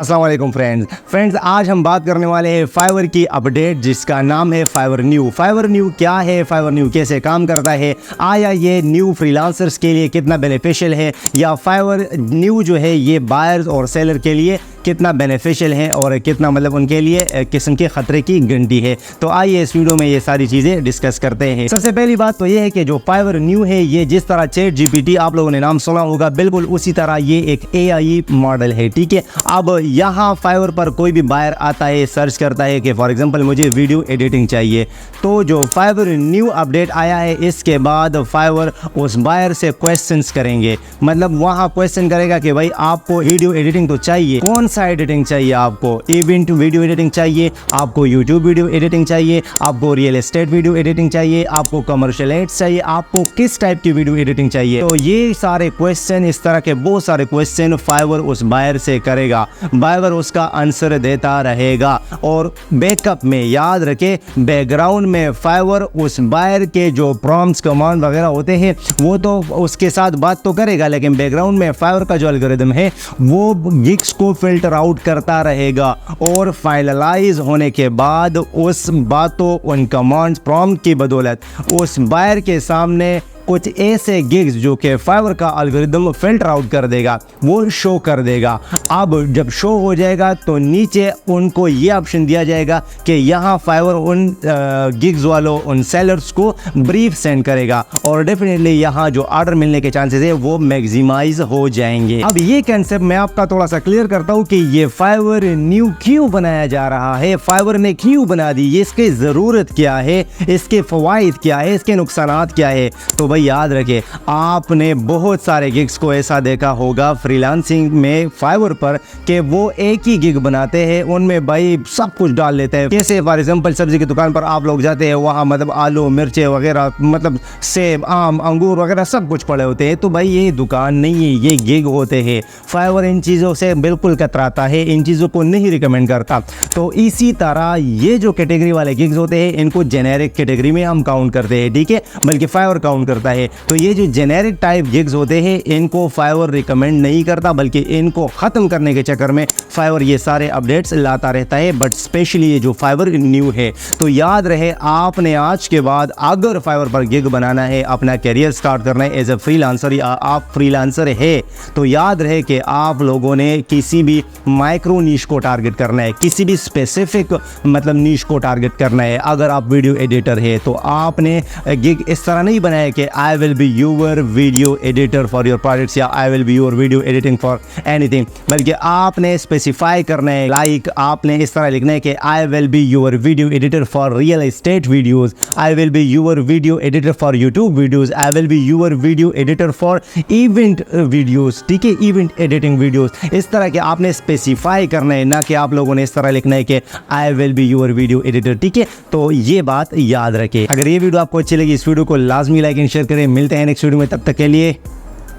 अस्सलाम वालेकुम फ्रेंड्स आज हम बात करने वाले हैं फाइवर की अपडेट जिसका नाम है फाइवर न्यू क्या है, फाइवर न्यू कैसे काम करता है, आया ये न्यू फ्रीलांसर्स के लिए कितना बेनिफिशियल है या फाइवर न्यू जो है ये बायर्स और सेलर के लिए कितना बेनिफिशियल है और कितना मतलब उनके लिए किस्म के ख़तरे की घंटी है। तो आइए इस वीडियो में ये सारी चीज़ें डिस्कस करते हैं। सबसे पहली बात तो ये है कि जो फाइवर न्यू है ये जिस तरह चैट जीपीटी आप लोगों ने नाम सुना होगा बिल्कुल उसी तरह ये एक एआई मॉडल है, ठीक है। अब यहाँ फाइवर पर कोई भी बायर आता है, सर्च करता है कि फॉर एग्जांपल मुझे वीडियो एडिटिंग चाहिए, तो जो फाइवर न्यू अपडेट आया है इसके बाद फाइवर उस बायर से क्वेश्चंस करेंगे, मतलब वहाँ क्वेश्चन करेगा कि भाई आपको वीडियो एडिटिंग तो चाहिए, कौन सा एडिटिंग चाहिए, आपको इवेंट वीडियो एडिटिंग चाहिए, आपको यूट्यूब वीडियो एडिटिंग चाहिए, आपको रियल एस्टेट वीडियो एडिटिंग चाहिए, आपको कमर्शियल एड्स चाहिए, आपको किस टाइप की वीडियो एडिटिंग चाहिए। तो ये सारे क्वेश्चन, इस तरह के बहुत सारे क्वेश्चन फाइवर उस बायर से करेगा, बायर उसका आंसर देता रहेगा और बैकअप में याद रखे बैकग्राउंड में फाइवर उस बायर के जो प्रॉम्प्ट्स कमांड वगैरह होते हैं वो तो उसके साथ बात तो करेगा, लेकिन बैकग्राउंड में फाइवर का जो एल्गोरिदम है वो गिग्स को फिल्टर आउट करता रहेगा और फाइनलाइज होने के बाद उस बातों उन कमांड्स प्रॉम्प्ट की बदौलत उस बायर के सामने कुछ ऐसे गिग्स जो कि फाइवर का एल्गोरिदम फिल्टर आउट कर देगा वो शो कर देगा। अब जब शो हो जाएगा तो नीचे उनको ये ऑप्शन दिया जाएगा कि यहाँ फाइवर उन गिग्स वालों उन सेलर्स को ब्रीफ सेंड करेगा और डेफिनेटली यहाँ जो ऑर्डर मिलने के चांसेस है वो मैक्सिमाइज हो जाएंगे। अब ये कंसेप्ट मैं आपका थोड़ा सा क्लियर करता हूँ कि ये फाइवर न्यू क्यों बनाया जा रहा है, फाइवर ने क्यों बना दी, ये इसकी ज़रूरत क्या है, इसके फ़वाइद क्या है, इसके नुकसानात क्या है। तो भाई याद रखे आपने बहुत सारे गिग्स को ऐसा देखा होगा फ्रीलांसिंग में फाइवर पर कि वो एक ही गिग बनाते हैं, उनमें भाई सब कुछ डाल लेते हैं। कैसे फॉर एग्जांपल सब्जी की दुकान पर आप लोग जाते हैं, वहाँ मतलब आलू मिर्चे वगैरह मतलब सेब आम अंगूर वगैरह सब कुछ पड़े होते हैं, तो भाई ये दुकान नहीं है, ये गिग होते हैं। फाइवर इन चीज़ों से बिल्कुल कतराता है, इन चीज़ों को नहीं रिकमेंड करता। तो इसी तरह ये जो कैटेगरी वाले गिग्स होते हैं इनको जेनेरिक कैटेगरी में हम काउंट करते हैं, ठीक है, बल्कि फाइवर काउंट करता है। तो ये जो जेनेरिक टाइप गिग्स होते हैं इनको फाइवर रिकमेंड नहीं करता, बल्कि इनको ख़त्म करने के चक्कर में फाइवर ये सारे अपडेट्स लाता रहता है। बट स्पेशली ये जो फाइवर न्यू है, तो याद रहे आपने आज के बाद अगर फाइवर पर गिग बनाना है, अपना करियर स्टार्ट करना है एज ए फ्रीलांसर या आप फ्रीलांसर है, तो याद रहे कि आप लोगों ने किसी भी माइक्रो नीश को टारगेट करना है, किसी भी स्पेसिफिक मतलब नीश को टारगेट करना है। अगर आप वीडियो एडिटर है तो आपने गिग इस तरह नहीं बनाया कि I will be your video editor for your projects या I will be your video editing for anything, बल्कि आपने स्पेसिफाई करना है, लाइक आपने इस तरह लिखना है कि I will be your video editor for real estate videos, I will be your video editor for YouTube videos, I will be your video editor for event videos, ठीक है, इवेंट एडिटिंग वीडियोस। इस तरह के आपने specify करना है, ना कि आप लोगों ने इस तरह लिखना है कि I will be your video editor, ठीक है। तो ये बात याद रखें। अगर ये वीडियो आपको अच्छी लगी इस वीडियो को लाजमी लाइक एंड शेयर करें। मिलते हैं नेक्स्ट वीडियो में, तब तक के लिए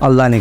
अल्लाह ने